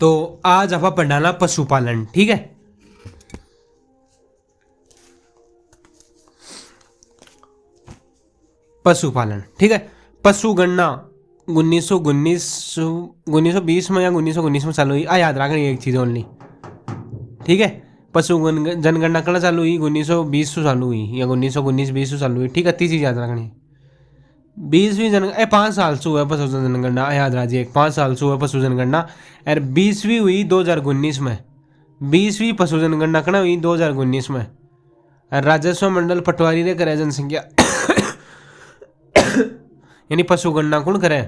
तो आज आप पढ़ाना पशुपालन, ठीक है। पशुपालन, ठीक है। पशु गणना 1920 में या 1919 में चालू हुई। याद रखनी एक चीज़ ओनली, ठीक है। पशु जनगणना कल चालू हुई 1920 से चालू हुई या 1919-20 से चालू हुई, ठीक है। तीस चीज़ याद रखनी। 20वीं जनगणना 5 साल से हुआ पशु जनगणना, याद रखिए 5 साल से हुआ पशु जनगणना। और 20वीं हुई 2019 में। 20वीं पशु जनगणना कना हुई 2019 में। और राजस्व मंडल पटवारी ने करे जनसंख्या यानी पशु गणना कौन करे?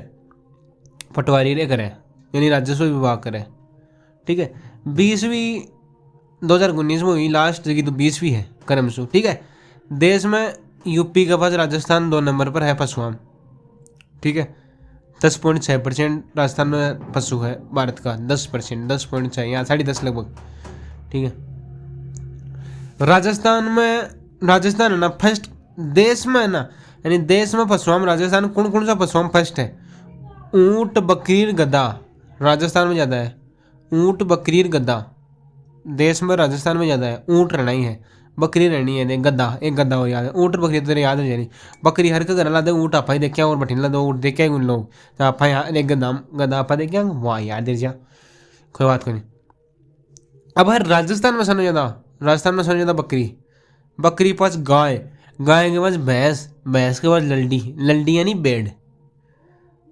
पटवारी रे करे, यानी राजस्व विभाग करे, ठीक है। 20वीं 2019 में हुई, लास्ट की तो 20वीं है क्रमशु, ठीक है। देश में यूपी के पास राजस्थान 2 नंबर पर है पशुआम, ठीक है। 10.6% राजस्थान में पशु है, भारत का 10%, 10.6 यहाँ 10.5 लगभग, ठीक है। राजस्थान है ना फर्स्ट देश में, है ना, यानी देश में पशुआम राजस्थान कौन कौन सा पशुआम फर्स्ट है? ऊंट, बकरी, गधा राजस्थान में ज़्यादा है। ऊंट, बकरी, गधा देश में राजस्थान में ज़्यादा है। ऊंट रहना ही है, बकरी रहनी है, गधा एक गधा और याद है। ऊंट बकरी तेरे याद है जानी। बकरी हर के घर ला दे, ऊंट आपा ही देखा और बठिन ला दो ऊंट देखे उन लोग, तो आपा यहाँ एक गधा आपा देखा, वाह यार दे जा, कोई बात को नहीं। अब है राजस्थान में समझ ज़्यादा, राजस्थान में समझ ज़्यादा बकरी पास गाय के पास भैंस के पास लल्डी यानी बेड।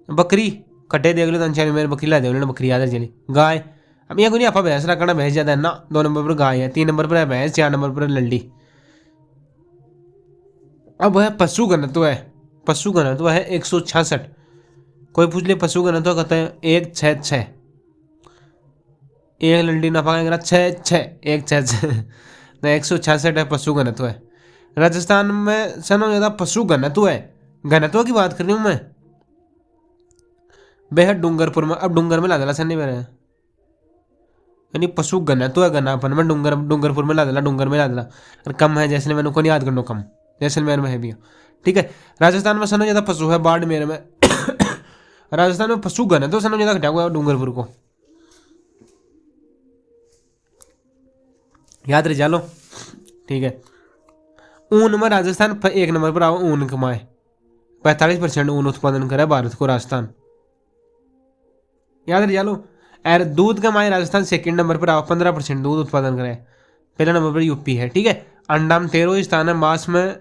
बकरी कटे देख लो तो मेरे बकरी ला दे, बकरी याद है चली। गाय अब ये को नहीं आपा भैंस रखना, भैंस ज़्यादा है ना, 2 नंबर पर गाय है, 3 नंबर पर है भैंस, 4 नंबर पर लल्डी। अब है पशु घनत्व है 166। कोई पूछ ले पशु घनत्व कहते हैं 166, एक लल्डी ना पाएगा 6 166 तो 166 है पशु घनत्व है। राजस्थान में सबसे ज़्यादा पशु घनत्व है। घनत्व की बात कर रही हूँ मैं, बेहद डूंगरपुर में। अब डूंगर में लादला सन्नी मेरे, यानी पशु घनत्व है घनापन में डूंगरपुर में लादला, डूंगर में लादला। और कम है जैसलमेर को नहीं याद करना, कम जैसलमेर में है भी, ठीक है। राजस्थान में सबसे ज़्यादा पशु है बाड़मेर में राजस्थान में पशु घनत्व सबसे ज़्यादा घटा हुआ है डूंगरपुर को, याद रह जालो, ठीक है। ऊन में राजस्थान 1 नंबर पर आओ, ऊन कमाए 45% ऊन उत्पादन करे भारत को राजस्थान, याद रह जालो। और दूध कमाए राजस्थान 2nd नंबर पर आओ, 15% दूध उत्पादन करे। पहला नंबर पर यूपी है, ठीक है। अंडा में 13वां स्थान है, मांस में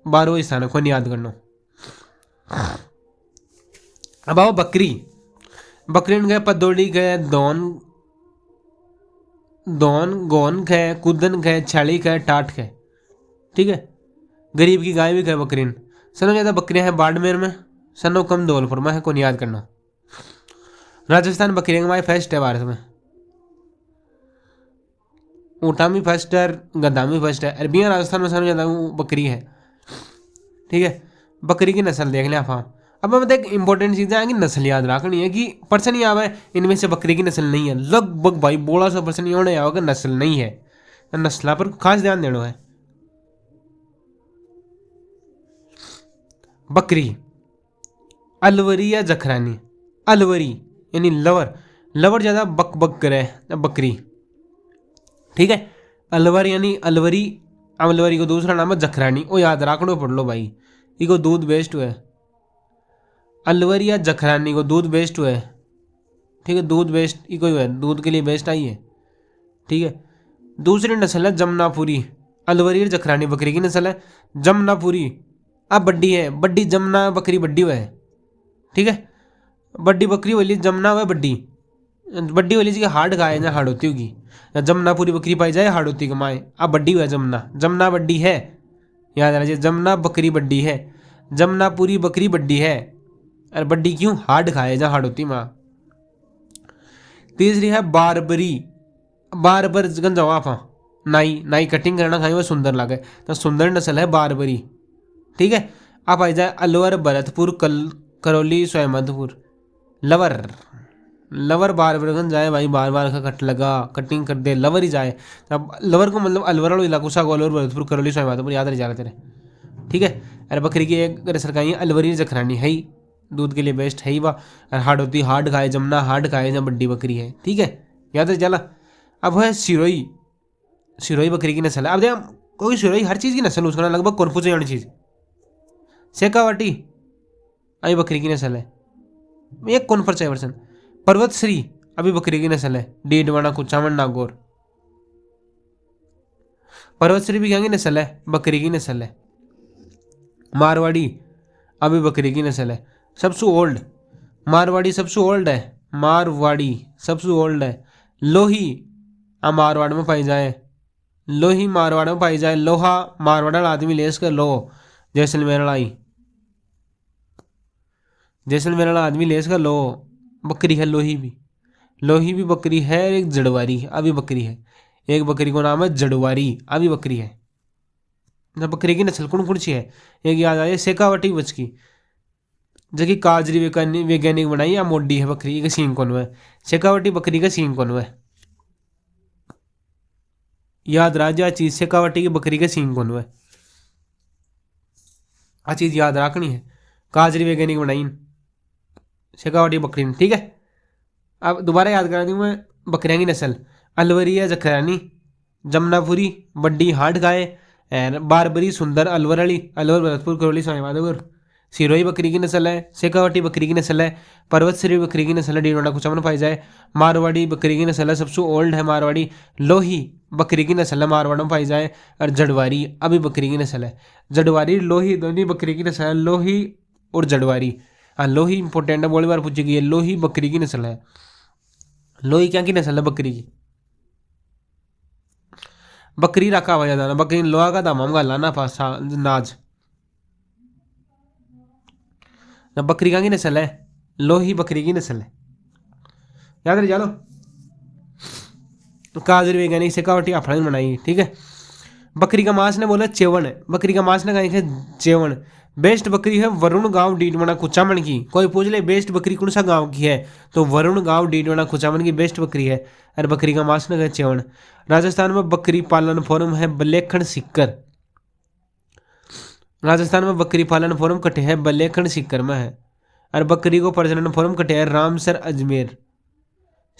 12वां स्थान है, कोई नहीं याद करना। अब आओ बकरी गए पदौड़ी गए, गोन गए, कुदन गए, छाली गए, टाट गए, ठीक है। गरीब की गाय भी गए बकरीन। सनो ज़्यादा बकरियां हैं बाड़मेर में, सनो कम धौलपुर में है, कौन याद करना। राजस्थान बकरियां हमारे फर्स्ट है भारत में। ऊँटा भी फर्स्ट है, गधा भी फर्स्ट है। अरबियाँ राजस्थान में सनो ज़्यादा बकरी है, ठीक है। बकरी की नस्ल देख लें आप। अब मैं एक इंपॉर्टेंट चीज़ है कि नस्ल याद रखनी है, कि पर्सन ही आवे इनमें से बकरी की नस्ल नहीं है, लगभग भाई बोला सा पर्सन ये होने आवेगा नस्ल नहीं है, नस्ला पर खास ध्यान देना है। बकरी अलवरी या जखरानी, अलवरी यानी लवर ज़्यादा बक करे बकरी, ठीक है। अलवर यानी अलवरी को दूसरा नाम है जखरानी, वो याद रखना पड़ लो भाई, इको दूध बेस्ट हुआ है। अलवरी या जखरानी को दूध बेस्ट हुआ है, ठीक है। दूध बेस्ट इको ही है, दूध के लिए बेस्ट आई है, ठीक है। दूसरी नस्ल है जमनापुरी। अलवरी और जखरानी बकरी की नस्ल है जमनापुरी। अब बड्डी है, बड्डी जमना बकरी बड्डी हुआ है, ठीक है। बड्डी बकरी वाली जमना हुआ बड्डी वाली जी हार्ड गाय ना हार्ड होती होगी, या जमना पूरी बकरी पाई जाए हार्ड होती कमाए। अब बड्डी हुआ जमना बड्डी है, याद रखिए जमना बकरी बड्डी है, जमना पूरी बकरी बड्डी है। और बड्डी क्यों? हार्ड खाए जहाँ हार्ड होती माँ। तीसरी है बारबर जाओ आप, नाई कटिंग करना खाई वो सुंदर लगे तो सुंदर नस्ल है बारबरी, ठीक है। आप आ जाए अलवर, भरतपुर, करौली, सोहमदपुर। लवर बारबरगंज जाए भाई, बार का कट लगा कटिंग कर दे लवर ही जाए। अब लवर को मतलब अलवर वालों इलाकों सा अलवर, भरतपुर, करौली, सोहमदपुर याद रह जा रहे तेरे, ठीक है। अरे बकरी की एक सरकारी अलवरी जखरानी है ही, दूध के लिए बेस्ट है ही वह। और हार्ड होती है, हार्ड खाए, जमुना हार्ड खाए जब बड्डी बकरी है, ठीक है, याद है चला। अब है सिरोही, सिरोही बकरी की नस्ल है। अब देख कोई सिरोही हर चीज़ की नस्ल उसका लगभग कन्फ्यूज होने चीज़। शेखावटी अभी बकरी की नस्ल है, एक कौन चाहिए वर्सन। पर्वत श्री अभी बकरी की नस्ल है, डीडवाना कुचामन नागौर। पर्वत श्री भी क्या की नस्ल है, बकरी की नस्ल है। मारवाड़ी अभी बकरी की नस्ल है। सबसे ओल्ड मारवाड़ी सबसे ओल्ड है, मारवाड़ी सबसे ओल्ड है। लोही मारवाड़ में पाई जाए, लोही मारवाड़ में पाई जाए। लोहा मारवाड़ा आदमी ले इसका लो, जैसलमेर आई, जैसलमेर वाला आदमी ले इसका लो। बकरी है लोही भी, लोही भी बकरी है। एक जड़वारी अभी बकरी है, एक बकरी को नाम है जड़वारी अभी बकरी है। ना बकरी की नस्ल कौन कौन सी है, एक याद आ जाए शेखावटी बच की, जबकि काजरी वैज्ञानिक बनाई या मोडी है बकरी का सींग कौन है। शेखावटी बकरी का सींग कौन है, याद रहा चीज, शेखावटी की बकरी का सींग कौन है, आ चीज याद रखनी है। काजरी वैज्ञानिक बनाई शेखावटी बकरी, ठीक है। अब दोबारा याद करा दूँ मैं बकरियाँ की नस्ल, अलवरिया जखरानी, जमुनापुरी, बड्डी हार्ड गाय, बारबरी सुंदर, अलवर अली, अलवर भरतपुर करौली साईमाधोपुर। सिरोही बकरी की नस्ल है, शेखावटी बकरी की नस्ल है, पर्वत श्री बकरी की नस्ल है, डीडोडा कुचामन पाई जाए। मारवाड़ी बकरी की नस्ल है, सबसे ओल्ड है मारवाड़ी। लोही बकरी की नस्ल है, मारवाड़ में पाई जाए। और जड़वारी अभी बकरी की नस्ल है। जड़वारी लोही दोनों बकरी की नस्ल है, लोही और जड़वारी। हाँ लोही इंपॉर्टेंट है, बड़ी बार पूछी गई है, लोही बकरी की नस्ल है। लोही क्या की नस्ल है बकरी की, बकरी रखा हुआ ज्यादा, बकरी लोहा का दाम हम गाला ना पास नाज ना। बकरी का की नस्ल है, लोही बकरी की नस्ल है, याद रह जालो। काजर वैज्ञानिक शेखावटी अफड़ा बनाई, ठीक है। बकरी का मांस ने बोला चेवन है, बकरी का मांस ने कहा चेवन। बेस्ट बकरी है वरुण गांव डीडवाना कुचामन की। कोई पूछ ले बेस्ट बकरी कौन सा गांव की है, तो वरुण गांव डीडवाना कुचामन की बेस्ट बकरी है। और बकरी का मांस ने कहा चेवन। राजस्थान में बकरी पालन फोरम है बल्लेखंड सिक्कर, राजस्थान में बकरी पालन फोरम कटे है बल्लेखंड सिक्कर में है। और बकरी को प्रजनन फोरम कटे है रामसर अजमेर,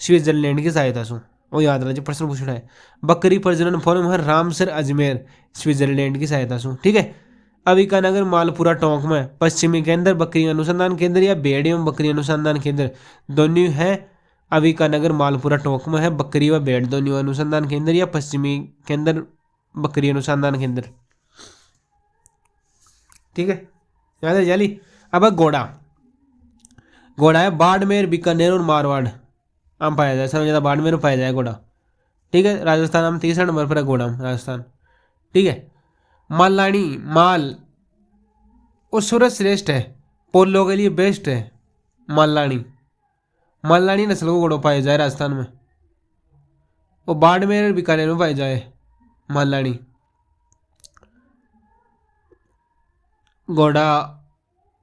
स्विट्जरलैंड की सहायता से। वो याद रहा जो प्रश्न पूछना है, बकरी प्रजनन फोरम है रामसर अजमेर, स्विट्जरलैंड की सहायता से, ठीक है। अब ईकानगर मालपुरा टोंक में पश्चिमी केंद्र बकरी अनुसंधान केंद्र या बेड़ एवं बकरी अनुसंधान केंद्र दोनों है। अब ईकानगर मालपुरा टोंक में है बकरी व बेड़ दोनों अनुसंधान केंद्र या पश्चिमी केंद्र बकरी अनुसंधान केंद्र, ठीक है, याद है जाली। अब घोड़ा, घोड़ा है बाड़मेर बीकानेर और मारवाड़ आम पाया जाए, सबसे ज़्यादा बाड़मेर में पाया जाए घोड़ा, ठीक है। राजस्थान हम तीसरा नंबर पर है घोड़ा राजस्थान, ठीक है। मालानी माल वो सूरज श्रेष्ठ है, पोलो के लिए बेस्ट है। मालानी, मालानी नस्ल को घोड़ो पाया जाए राजस्थान में, वो बाड़मेर बीकानेर में पाया जाए मालानी। घोड़ा,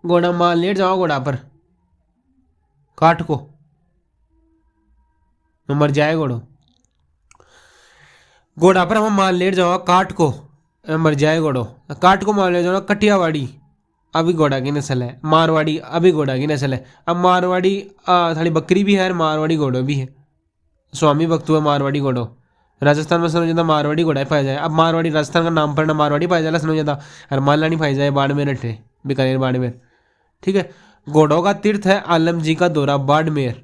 घोड़ा माल लेट जाओ घोड़ा पर काट को मर जाए घोड़ो, घोड़ा पर हम माल लेट जाओ काट को मर जाए घोड़ो। काट को माल ले जाओ कटियावाड़ी अभी घोड़ा की नस्ल है, मारवाड़ी अभी घोड़ा की नस्ल है। अब मारवाड़ी थोड़ी बकरी भी है और मारवाड़ी घोड़ो भी है, स्वामी भक्त हुआ मारवाड़ी घोड़ो। राजस्थान में समझ जाता मारवाड़ी घोड़ा पाया जाए। अब मारवाड़ी राजस्थान का नाम पर ना मारवाड़ी पाया जाए समझ जाता, और मालानी पाई जाए बाड़मेर अठे बीकानेर बाड़मेर, ठीक है। घोड़ों का तीर्थ है आलम जी का दौरा बाड़मेर,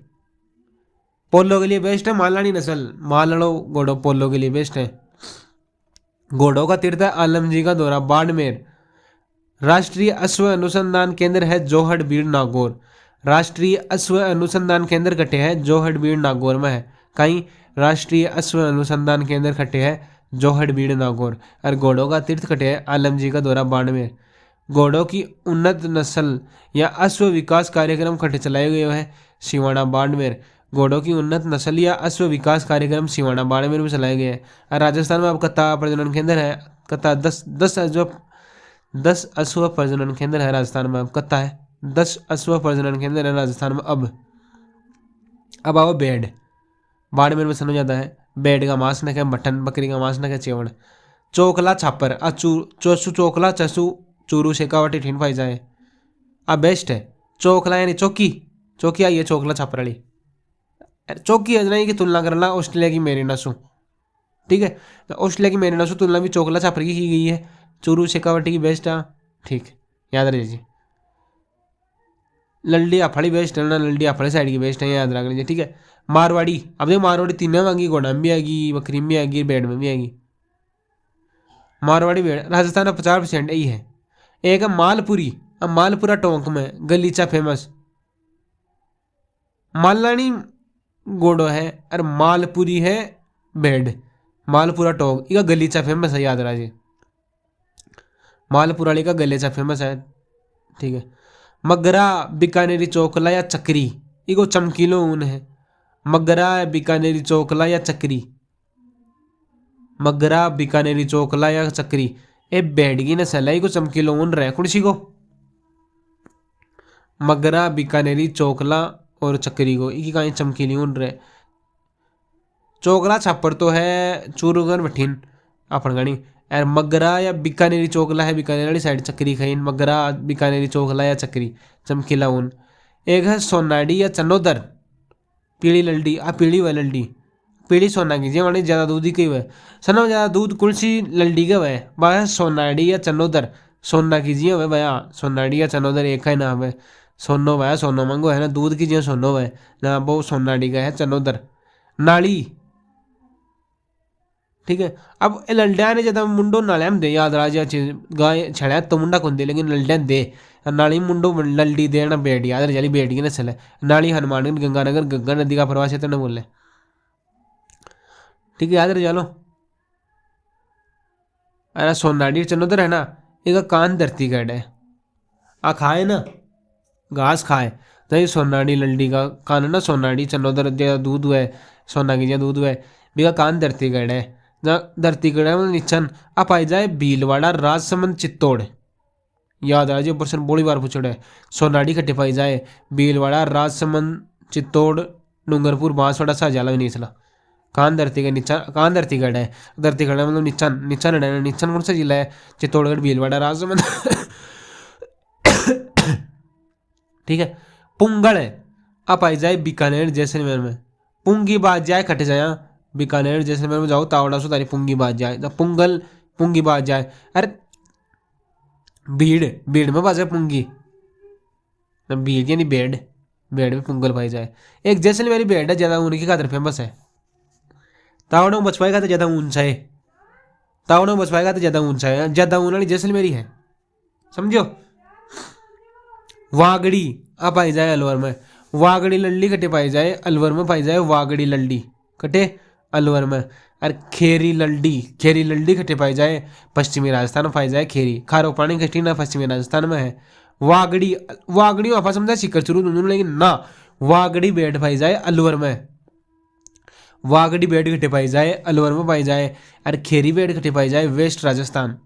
पोलो के लिए बेस्ट है मालानी नस्ल, मालड़ो घोड़ो पोलो के लिए बेस्ट है। घोड़ों का तीर्थ है आलम जी का दौरा बाड़मेर। राष्ट्रीय अश्व अनुसंधान केंद्र है जोहड़बीड़ नागौर, राष्ट्रीय अश्व अनुसंधान केंद्र कटे है जोहड़बीड़ नागौर में है। कहीं राष्ट्रीय अश्व अनुसंधान केंद्र कटे है जोहड़बीड़ नागौर। और घोड़ों का तीर्थ कटे है आलम जी का दौरा बाड़मेर। घोड़ों की उन्नत नस्ल या अश्व विकास कार्यक्रम कटे चलाए गए है सिवाना बाड़मेर। घोड़ों की उन्नत नस्ल या अश्व विकास कार्यक्रम सिवाना बाड़मेर में चलाए गए हैं। और राजस्थान में अब कत्ता प्रजनन केंद्र है, कत्ता 10 अश्व प्रजनन केंद्र है राजस्थान में। अब कत्ता है 10 अश्व प्रजनन केंद्र है राजस्थान में। अब आओ बेड़, बाड़मेर में समझ जाता है बेड़ का मांस न क्या मटन, बकरी का मांस न क्या चेवड़। चोकला छापर चोसू चोकला चसू चूरू शेखावटी ठीन पाई जाए, अब बेस्ट है। चोखला यानी चौकी, चौकी आई है चोखला छापर वाली। चौकी है की तुलना कर ला ऑस्ट्रेलिया की मेरिनों से। ठीक है, तो ऑस्ट्रेलिया की मेरिनों से तुलना भी चोखला छापर की गई है। चूरू शेखावटी की बेस्ट है। ठीक, याद रह लीजिए। लल्डी अफाड़ी बेस्ट है ना, लल्डी अफाड़ी साइड की बेस्ट है, याद रख लीजिए। ठीक है, मारवाड़ी, अब देखो मारवाड़ी तीनों में आएगी, घोड़ा में भी आएगी, बकरी में भी आएगी, बेड में भी आएगी। मारवाड़ी बेड राजस्थान का 50% यही है। एक है मालपुरी, अब मालपुरा टोंक में गलीचा फेमस। मालानी गोडो है और मालपुरी है बेड। मालपुरा टोंक इसका गलीचा फेमस है, याद रखिए। मालपुराली का गलीचा फेमस है। ठीक है, मगरा बीकानेरी चोकला या चक्री, इको चमकीलो ऊन है। मगरा बीकानेरी चोकला या चक्री, मगरा बीकानेरी चोकला या चक्री, ए बैठगी नस्ल है, इको चमकीलो ऊन रहे कुर्सी को। मगरा बीकानेरी चोकला और चक्री को इकी कहीं चमकीली ऊन रहे। चोकला छापर तो है चूरूगन भठीन अपन गणी, और मगरा या बीकानेरी चोकला है बीकानेर वाली साइड, चक्री खाइन मगरा बीकानेरी चोकला या चक्री चमकीला ऊन। एक है सोनाडी या चनोदर, पीली लल्डी, आ पीली वह लल्डी, पीली सोना की जी वाली ज़्यादा दूध ही कही वह सना ज़्यादा दूध कुलसी लल्डी का वह वह सोनाडी या चनोदर, सोना की जी वह भया सोनाडी या चनोदर एक है नाम है। सोनो वह सोनो मंगो है ना, दूध की जी सोनो वह ना, वो सोनाडी का है चनोदर। नाली, ठीक है, अब लल्डिया ने ज्यादा मुंडो नाले में दे, याद राजा चीज गाय छड़ा तो मुंडा कौन दे, लेकिन लल्डिया दे नाली मुंडो लल्डी देना बेट, याद रही बेट की नस्ल है। नाली हनुमानगढ़ गंगानगर गंगा नदी का प्रवाह क्षेत्र न बोले। ठीक है, याद रह जालो। अरे सोनाडी चनोदर है ना, एक कान धरती गढ़ है, आ खाए ना घास खाए, तो ये सोनाडी लल्डी का कान ना, सोनाडी चनोदर दूध हुआ है, सोना की जहाँ दूध हुआ है, बीका कान धरती गढ़ है। धरती गढ़ में निचन आप आई जाए भीलवाड़ा राजसमंद चित्तौड़, याद आ जाए प्रश्न बड़ी बार पूछड़े। सोनाडी खट्टे पाई जाए भीलवाड़ा राजसमंद चित्तौड़ डूंगरपुर बांसवाड़ा साजाला में निचला। कान धरती का नीचा कान धरती गढ़ है, धरती गढ़ मतलब नीचन नीचन है, नीचन कौन सा जिला है, चित्तौड़गढ़ भीलवाड़ा राजसमंद। ठीक है, पुंगल है आप आई जाए बीकानेर जैसलमेर में, पुंगी बाज जाए खटे जाए बीकानेर जैसलमेर में जाओ तावड़ा सो तारी पुंगी बाज जाए, तो पुंगल पुंगी बाज जाए। अरे भीड़ भीड़ में बाजे पुंगी, भीड़ यानी बेड, बेड में पुंगल पाई जाए। एक जैसलमेरी बेड है, ज़्यादा ऊन की खातर फेमस है। तावड़ों बचपाई का तो ज़्यादा ऊंचा है, तावड़ों बचपाई का तो ज़्यादा ऊंचा है, ज़्यादा ऊन वाली जैसलमेरी है, समझो। वागड़ी आ पाई जाए अलवर में, वागड़ी लल्डी कटे पाई जाए अलवर में, पाई जाए वागड़ी लल्डी कटे अलवर में। और खेरी लल्डी कटे पाई जाए पश्चिमी राजस्थान में, पाई जाए खेरी खारो पानी कटी ना पश्चिमी राजस्थान में है। वागड़ी वागड़ी आप समझा शिकर शुरू दोनों, लेकिन ना वागड़ी बेट पाई जाए अलवर में, वागड़ी बेट कटे पाई जाए अलवर में पाई जाए, और खेरी बेट कटे पाई जाए वेस्ट राजस्थान।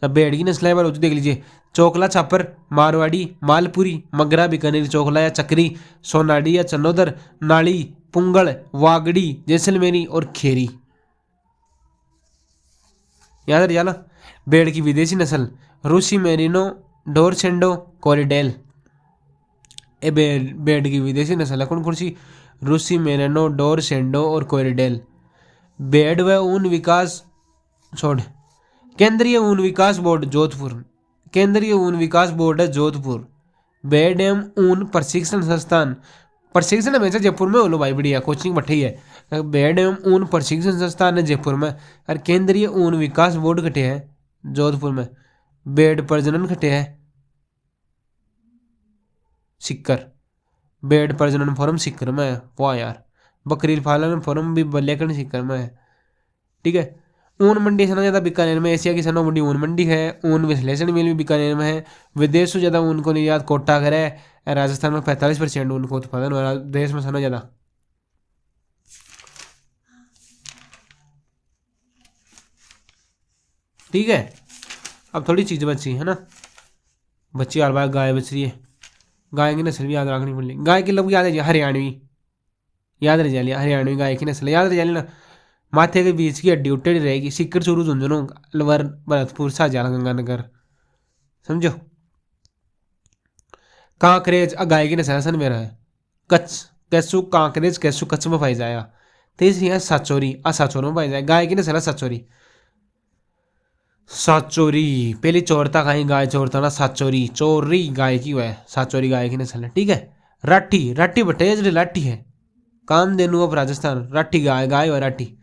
अब बेड की नस्लें बार देख लीजिए, चोकला छापर, मारवाड़ी, मालपुरी, मगरा बीकानेरी चोकला या चक्री, सोनाडी या चनोदर, नाली, पुंगल, वागड़ी, जैसलमेरी और खेरी, याद रह जाला। बेड की विदेशी नस्ल रूसी मेरिनो, डोरसेंडो, कोरिडेल, ए बेड की विदेशी नस्ल है कौन कौन सी, रूसी मेरिनो, डोरसेंडो और कोरिडेल। बेड व ऊन विकास छोड़, केंद्रीय ऊन विकास बोर्ड जोधपुर, केंद्रीय ऊन विकास बोर्ड है जोधपुर। बेड एवं ऊन प्रशिक्षण संस्थान, प्रशिक्षण हमेशा जयपुर में होलो भाई, बढ़िया कोचिंग बैठी है। बेड एवं ऊन प्रशिक्षण संस्थान है जयपुर में, और केंद्रीय ऊन विकास बोर्ड कटे है जोधपुर में। बेड प्रजनन कटे है सिक्कर, बेड प्रजनन फोरम सिक्कर में है, वाह यार। बकरी पालन फोरम भी बल्लेकन सिक्कर में है। ठीक है, ऊन मंडी सबसे ज़्यादा बीकानेर में, एशिया की सबसे बड़ी ऊन मंडी है। ऊन विश्लेषण मिल भी बीकानेर में है। विदेश से ज़्यादा ऊन को निर्यात कोटा करे, राजस्थान में 45% ऊन को उत्पादन हो रहा है, देश में सबसे ज़्यादा। ठीक है, अब थोड़ी चीज़ बची है ना, बच्ची हर बार गाय बच रही है, गाय की नस्ल भी याद रखनी पड़ेगी। गाय की लोग याद है हरियाणवी, याद रह जाए हरियाणवी गाय की नस्ल याद रह जाए ना। माथे के बीच की हड्डी उट्टी रहेगी, सिक्कर चूरू झुंझुनू अलवर भरतपुर साजाला गंगानगर, समझो। कांकरेज गाय की नस्ल सन मेरा है। कच्छ कैसु कांकरेज कैसु कच्छ में पाई जाएगा। तीसरी है साचोरी, साचोर में पाई जाए। गाय की नस्ल है साचोरी। साचोरी पहली चोरता कहीं गाय चोरता ना, साचोरी चोरी गाय की वह साचोरी गाय की नस्ल है। ठीक है। राठी राठी बटे जड़ी लाठी है। कामधेनु ऑफ राजस्थान राठी गाय गाय व राठी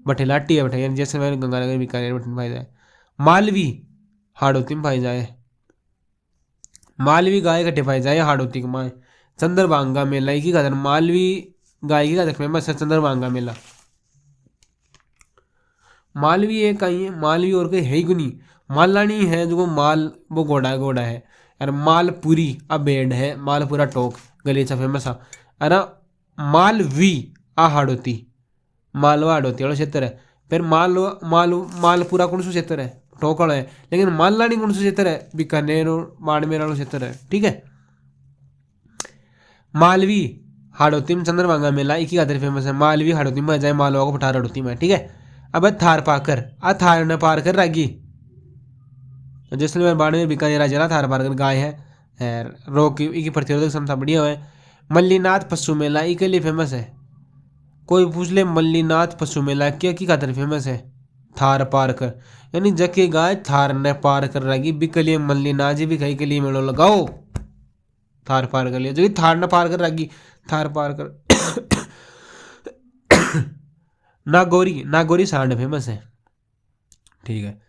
बटे लाठी है बटे जैसलमेर गंगानगर बीकानेर बटे पाई जाए। मालवी हाड़ौती में पाई जाए। मालवी गाय कटे पाई जाए हाड़ौती के माए। चंद्रभांगा मेला की कदर मालवी गाय की कदर फेमस है चंद्रभांगा मेला। मालवी एक आई है, मालवी और कोई है ही नहीं। मालानी है जो माल वो घोड़ा घोड़ा है। अरे मालपुरी अब बेड है, मालपुरा टोक गलीचा फेमस है। अरे मालवी आ हाड़ौती मालवा हाड़ौती वाला क्षेत्र है। फिर मालपुरा कौन सा क्षेत्र है, टोकड़ है। लेकिन मालानी कौन सा क्षेत्र है, बीकानेर और बाड़मेर वाला क्षेत्र है। ठीक है। मालवी हाड़ौती में चंद्रभांगा मेला एक ही खातिर फेमस है। मालवी हाड़ौती में जाए मालवा को पठार हाड़ौती में। ठीक है। अब थार पाकर आ थार न पार कर रागी जैसलमेर बाड़मेर बीकानेर राज्य थार पार कर गाय है। रोग की प्रतिरोधक क्षमता बढ़िया है। मल्लीनाथ पशु मेला के लिए फेमस है। कोई पूछ ले मल्लीनाथ पशु मेला क्या की खातिर फेमस है, थार पार कर यानी जके गाय थार न पार कर रागी बिकलिए मल्लीनाथ जी भी कहीं के लिए मेलो लगाओ थार पार कर लिया जो थार न पार कर रागी थार पार कर। नागौरी नागौरी सांड फेमस है। ठीक है।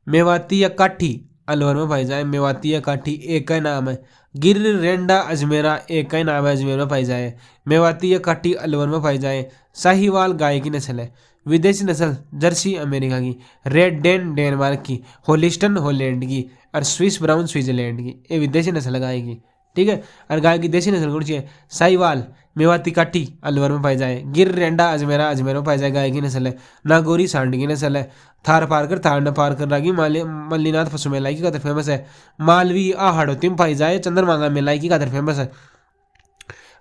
मेवाती या काठी अलवर में पाई जाए। मेवाती या काठी एक का नाम है। गिर रेंडा अजमेरा एक का नाम है, अजमेर में पाई जाए। मेवाती या काठी अलवर में पाई जाए। साहिवाल गाय की नस्ल है। विदेशी नस्ल जर्सी अमेरिका की, रेड डेन डेनमार्क की, होलिस्टन हॉलैंड की और स्विस ब्राउन स्विट्जरलैंड की। ये विदेशी नस्ल है गाय की। ठीक है। और गाय की देसी नस्ल कौन सी है, साहिवाल मेवाती काठी अलवर में पाई जाए। गिर रेंडा अजमेरा अजमेर में पाई जाए गाय की नस्ल है। नागौरी सांड की नस्ल है। थार पार कर थार न पार कर रागी मल्लीनाथ पशु मेलाई की खातिर फेमस है। मालवी आ हाड़ौती में पाई जाए। चंद्रभांगा मेलाई की खातिर फेमस है।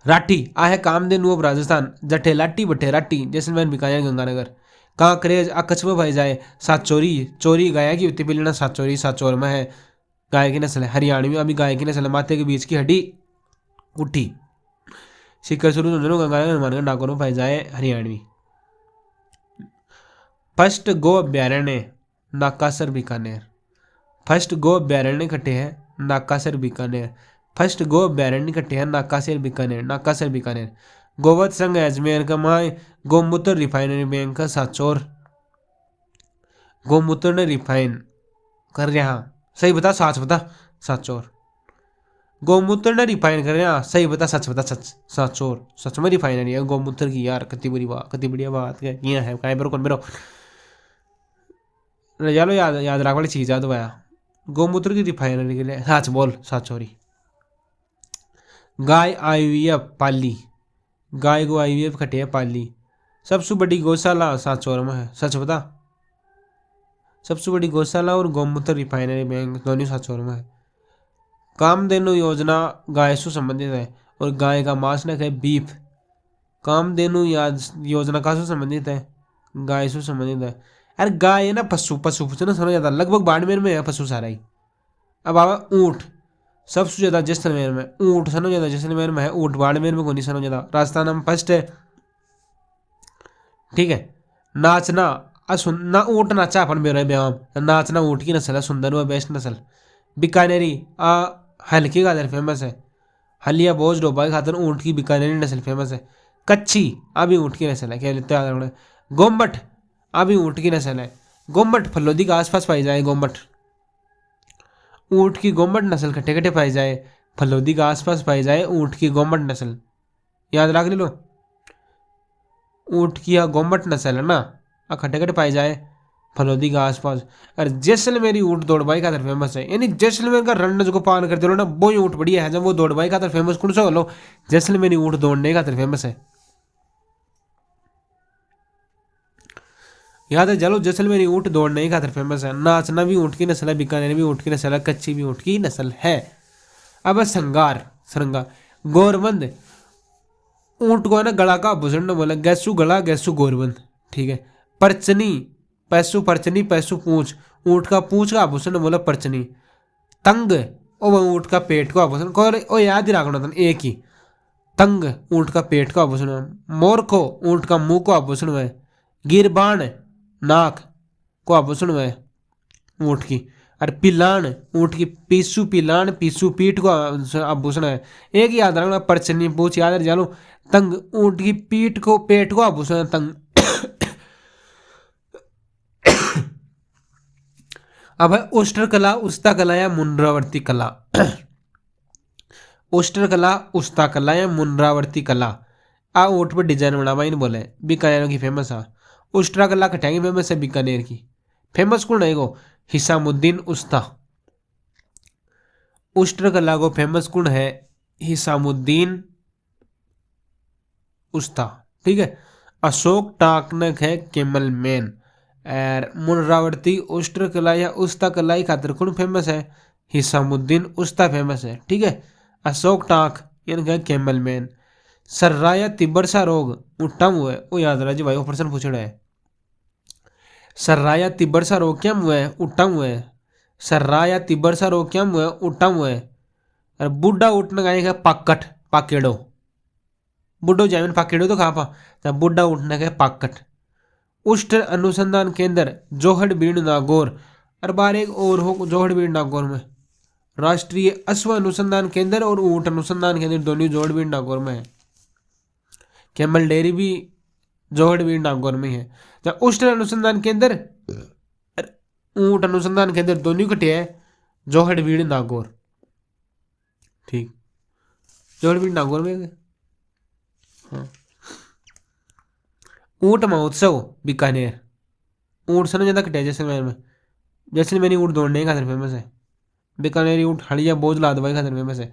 राठी आ है कामधेनु ऑफ राजस्थान। जठे लाठी बठे राठी जैसलमेर बीकानेर गंगानगर। कांकरेज आ कच्छ में पाई जाए। साचोरी चोरी गाय की उत्ती पिलना साचोरी साचोर में है। गाय की नस्ल है। हरियाणवी अभी गाय की नस्ल है। माथे के बीच की हड्डी उठी। शिखर शुरू गंगानगर हनुमानगढ़ नागौर में पाई जाए। हरियाणवी। फर्स्ट गो अभ्यारण्य नाकासर बीकानेर। फर्स्ट गो अभ्यारण्य कटे हैं नाकासर बीकानेर। फर्स्ट गो अभ्यारण्य कटे हैं नाकासर बीकानेर नाकासर बीकानेर। गोवध संघ अजमेर का माए। गोमूत्र रिफाइनरी बैंक का साचोर। गोमूत्र ने रिफाइन कर रहा सही बता सच बता साचोर। गोमूत्र ने रिफाइन कर रहा सही बता सच बता सच साचोर। सच में रिफाइनरी है गोमूत्र की यार कति बुरी बात कति बढ़िया बात क्या है काय बरो कौन बरो चलो याद रख वाली चीज याद हुआ गोमूत्र की रिफाइनरी के लिए सच बोल साचोरी। गाय आईवीएफ पाली। गाय को आईवीएफ खटे है पाली। सबसे बड़ी गौशाला साचोर में है सच बता। सबसे बड़ी गौशाला और गोमूत्र रिफाइनरी बैंक दोनों साचोर में है। कामधेनु योजना गाय से संबंधित है और गाय का मांस न है बीफ। कामधेनु योजना का से संबंधित है, गाय से संबंधित है। यार गाय है ना पशु पशु ना समझ जाता लगभग बाड़मेर में है पशु सारा ही। अब आवा ऊँट सबसे ज़्यादा जैसलमेर में। ऊँट सनो ज़्यादा जैसलमेर में है। ऊँट बाड़मेर में कोनी सनो ज़्यादा। राजस्थान में फर्स्ट है। ठीक है। नाचना ना ऊँट नाचा अपन मेरे ब्याम नाचना ऊँट की नस्ल है। सुंदर व बेस्ट नस्ल। बीकानेरी हल्की खातर फेमस है। हलिया बोझ डोबा की खातर ऊँट की बीकानेरी नस्ल फेमस है। कच्ची अभी ऊँट की नस्ल है। क्या लेते हैं गोम्बट अभी ऊँट की नस्ल है। गोम्बट फलोदी के आसपास पाई जाए। गोम्बट ऊँट की गोम्बट नस्ल खट्टे खट्टे पाई जाए। फलोदी के आसपास पाई जाए ऊँट की गोम्बट नस्ल याद रख ले लो। ऊँट की यह गोम्बट नस्ल है ना खट्टे खट्टे पाई जाए फलोदी के आसपास। और जैसलमेरी ऊँट दौड़बाई खातर फेमस है। यानी जैसलमेर का रण जो पान करते हो ना वो ऊँट बढ़िया है जब वो दौड़बाई खातर फेमस कौन सा बोलो जैसलमेरी ऊँट दौड़ने खातर फेमस है। याद है चलो जैसलमेरी ऊँट दौड़ने खातर फेमस है। नाचना भी ऊँट की नस्ल है। बीकानेर भी ऊँट की नस्ल है। कच्ची भी ऊँट की नस्ल है। अब संगार सरंगा गोरबंद ऊँट को है ना गला का आभूषण बोला गैसू गला गैसू गोरबंद। ठीक है। परचनी पैसू परचनी पैसू पूंछ ऊँट का पूंछ का आभूषण बोला परचनी। तंग ओ वह ऊँट का पेट को आभूषण को ओ याद ही रखना था एक ही। तंग ऊँट का पेट को आभूषण है। मोरखो ऊँट का मुंह को आभूषण है। गिरबान नाक को आभूषण है ऊँट की। और पिलान ऊँट की पीसू पिलान पीसू पीठ को आभूषण है। एक ही याद रखना परचनी पूछ याद रख लो। तंग ऊँट की पीठ को पेट को आभूषण है तंग। अब है ओस्टर कला उस्ता कला या मुंड्रावर्ती कला। ओस्टर कला उस्ता कला या मुंड्रावर्ती कला आ ऊँट पर डिजाइन बनावा इन बोले बीकानेर की फेमस है। उस्ट्रा कला कटेंगे फेमस है बीकानेर की। फेमस कौन है गो हिसामुद्दीन उस्ता। उस्ट्र कला को फेमस कौन है हिसामुद्दीन उस्ता। ठीक है। अशोक टाकनक है केमल मैन। और मुंड्रावर्ती उस्ट्र कला या उस्ता कला ही खातर कौन फेमस है हिसामुद्दीन उस्ता फेमस है। ठीक है। अशोक टाक यानी केमल मैन। सर्राया तिब्बरसा रोग उठा हुआ है वो याद रहा भाई वो प्रश्न पूछ रहा है। सर्राया तिब्बरसा रोग क्या हुआ है उठा हुआ है। सर्राया तिब्बरसा रोग क्या हुआ है उठा हुआ है। और बुढ़ा उठने का पाकट पाकेड़ो। बुढ़ो जामिन पाकेड़ो तो खा पा बुढ़ा उठने का पाकट। उष्ट अनुसंधान केंद्र जोहड़बीड़ नागौर। और बार एक और हो जोहड़बीड़ नागौर में राष्ट्रीय अश्व अनुसंधान केंद्र और ऊंट अनुसंधान केंद्र दोनों जोहड़बीड़ नागौर में है। कैमल डेयरी भी जोहड़बीड़ नागौर में है। जब उष्ट अनुसंधान केंद्र ऊंट अनुसंधान केंद्र दोनों कटे है जोहड़बीड़ नागौर। ठीक जोहड़बीड़ नागौर में। हाँ ऊंट महोत्सव बीकानेर। ऊंट से ज़्यादा कटे जैसलमेर में। जैसलमेरी ऊंट दौड़ने का खातिर फेमस है। बीकानेरी ऊंट हड़िया बोझ लाद भाई खातिर फेमस है।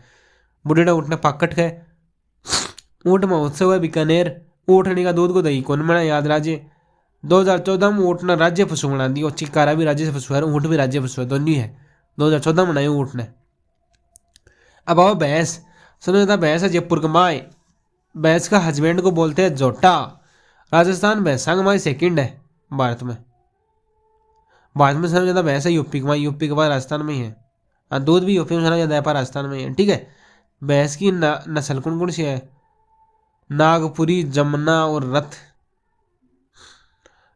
बुढ़ेड़ा उठने पाकट है। ऊंट महोत्सव है बीकानेर। ऊँटनी का दूध को दही कौन बना याद राज्य 2014 में ऊँट ने राज्य पशु बना दी। और चिकारा भी राज्य से पशु है ऊँट भी राज्य पशु है दोनों है। 2014 में बनाई ऊँट ने। अब आओ भैंस सुनो जाता भैंस है जयपुर का माए। भैंस का हस्बैंड को बोलते हैं जोटा। राजस्थान भैंसा का माए सेकंड है भारत में। भारत में सबसे ज़्यादा भैंस है यूपी का माए। यूपी के बाद राजस्थान में ही है। और दूध भी यूपी में सबसे ज़्यादा है पर राजस्थान में ही है। ठीक है। भैंस की नस्ल कौन कौन सी है नागपुरी जमुना और रथ।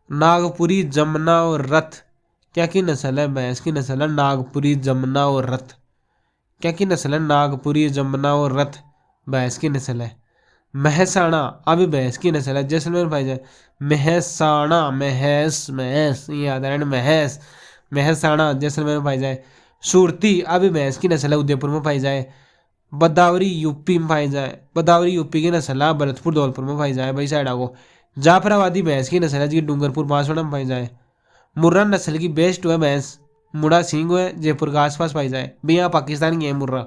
नागपुरी जमुना और रथ क्या की नस्ल है भैंस की नस्ल है नागपुरी जमुना और रथ। क्या की नस्ल है नागपुरी जमुना और रथ भैंस की नस्ल है। महसाणा अभी भैंस की नस्ल है जैसलमेर पाई जाए। महसाणा महस महस ये याद है महस महसाणा जैसलमेर में पाई जाए। सुरती अभी भैंस की नस्ल है उदयपुर में पाई जाए। बदावरी यूपी में पाई जाए। बदावरी यूपी की नस्ल है भरतपुर धौलपुर में पाई जाए भाई साइड को। जाफराबादी भैंस की नस्ल है जी डूंगरपुर बांसवाड़ा में पाई जाए। मुर्रा नस्ल की बेस्ट है भैंस मुड़ा सिंह है जयपुर के आसपास पाई जाए भैया पाकिस्तान की है मुर्रा।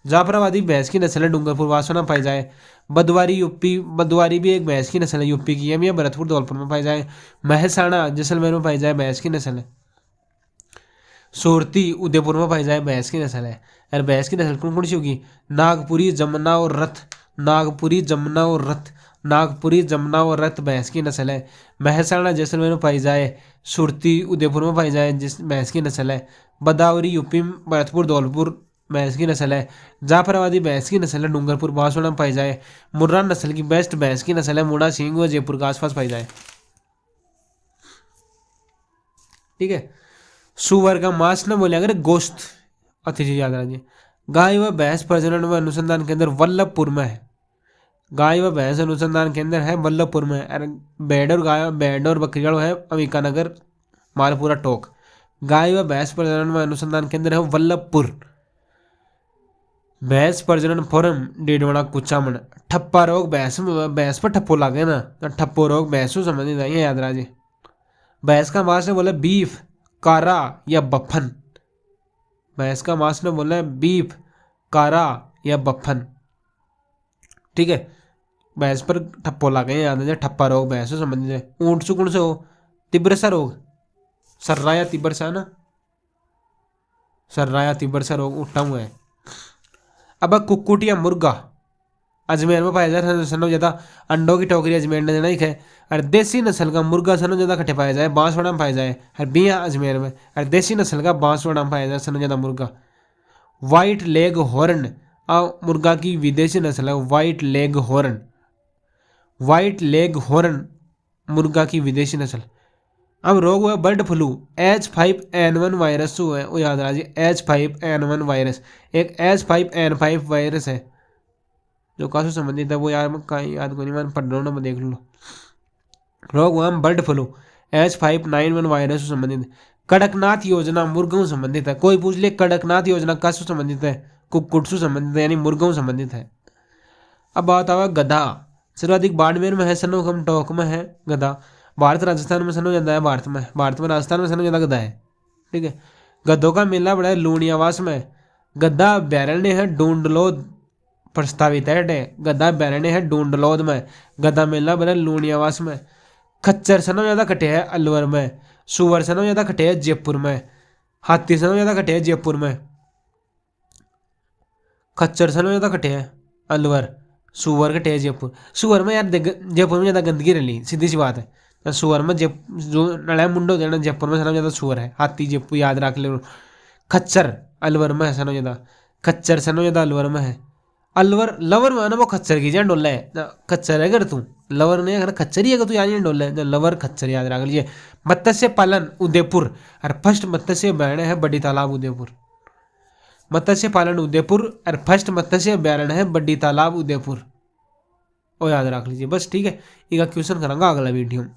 जाफराबादी भैंस की नस्ल है डूंगरपुर बांसवाड़ा में पाई जाए। बदवारी यूपी बदवारी भी एक भैंस की नस्ल है यूपी की है भैया भरतपुर धौलपुर में पाई जाए। महसाणा जैसलमेर में पाई जाए भैंस की नस्ल है। सुरती उदयपुर में पाई जाए भैंस की नस्ल है। और भैंस की नस्ल कौन कौन सी होगी नागपुरी जमुना और रथ। नागपुरी जमुना और रथ नागपुरी जमुना और रथ भैंस की नस्ल है। महसाणा जैसलमेर में पाई जाए। सुरती उदयपुर में पाई जाए जिस भैंस की नस्ल है। बदावरी यूपी भरतपुर धौलपुर भैंस की नस्ल है। जाफराबादी भैंस की नस्ल है डूंगरपुर बांसवाड़ा में पाई जाए। मुर्रा नस्ल की बेस्ट भैंस की नस्ल है मुड़ा सिंह व जयपुर के आसपास पाई जाए। ठीक है। सुअर का मांस न बोले अगर गोश्त अच्छी चीज याद रखिए। गाय व भैंस प्रजनन व अनुसंधान केंद्र वल्लभपुर में है। गाय व भैंस अनुसंधान केंद्र है वल्लभपुर में। और बैड और बकरियाल है अंबिकानगर मालपुरा टोक। गाय व भैंस प्रजनन व अनुसंधान केंद्र है वल्लभपुर। भैंस प्रजनन फोरम डीडवाड़ा कुचामन। ठप्पा रोग भैंस पर ठप्पो लागे ना तो ठप्पो रोग भैंसों संबंधित है याद राजे। भैंस का मांस ने बोला बीफ कारा या बफन। भैंस का मांस ने बोला बीफ कारा या बफन। ठीक है। भैंस पर ठप्पो लागे याद है ठप्पा रोग भैंसों संबंधित है। ऊँट से कौन से हो तिब्बरसा रोग सर्रा या तिब्बरसा ना सर्रा या तिब्बरसा रोग उठा हुआ है। अब कुक्कुट या मुर्गा अजमेर में पाया जाए सनो ज़्यादा अंडों की टोकरी अजमेर ने देना ही है। और देसी नस्ल का मुर्गा सनो ज़्यादा कटे पाया जाए बांसवाड़ा में पाया जाए। और बिया अजमेर में और देसी नस्ल का बांसवाड़ा में पाया जाए सनो ज़्यादा मुर्गा। वाइट लेग हॉर्न मुर्गा की विदेशी नस्ल है, white leg horn, white leg horn मुर्गा की विदेशी नस्ल। अब रोग हुआ बर्ड फ्लू, H5N1 वायरस जो है वो याद रखिए, H5N1 वायरस एक H5N5 वायरस है जो काफी संबंधित है, वो यार मैं कहीं याद को नहीं, मैं पढ़ रहा हूँ ना, मैं देख लूँ। रोग हुआ बर्ड फ्लू H5N1 वायरस से संबंधित है। कड़कनाथ योजना मुर्गों से संबंधित है, कोई पूछ ले कड़कनाथ योजना कससे संबंधित है, कुक्कुट से संबंधित है, यानी मुर्गों से संबंधित है। अब बात आवा गधा, सर्वाधिक बाड़मेर में है, सनो कम टोक में है गधा। भारत राजस्थान में सनो ज्यादा है, भारत में राजस्थान में सनो ज्यादा गधा है। ठीक है, गधों का मेला बड़ा है लूणियावास में, गधा अभ्यारण्य है डूंडलोद प्रस्तावित है, गधा अभ्यारण्य है डूंडलोद में, गधा मेला बड़ा है लूणियावास में। खच्चर सनो ज्यादा कटे है अलवर में, सुअर सनो ज्यादा कटे है जयपुर में, हाथी सनो ज्यादा कटे है जयपुर में, खच्चर सनो ज्यादा कटे है अलवर, सुअर कटे है जयपुर। सुअर में यार जयपुर में ज्यादा गंदगी रही, सीधी सी बात है। सुअर में जो नड़ा मुंडो देना जयपुर में सनो ज्यादा सुअर है, हाथी जयपुर याद रख ले। खच्चर अलवर में है सनो ज्यादा, खच्चर सनो ज्यादा अलवर में है। अलवर लवर में है ना वो खच्चर की जान डोला है, खच्चर है अगर तू लवर नहीं अगर खच्चर ही है तू यानी डोला है, लवर खच्चर याद रख लीजिए। मत्स्य पालन उदयपुर, और फर्स्ट मत्स्य अभ्यारण्य है बड़ी तालाब उदयपुर, मत्स्य पालन उदयपुर और फर्स्ट मत्स्य अभ्यारण्य है बड़ी तालाब उदयपुर, वो याद रख लीजिए बस। ठीक है, एक क्वेश्चन करूंगा अगला वीडियो में।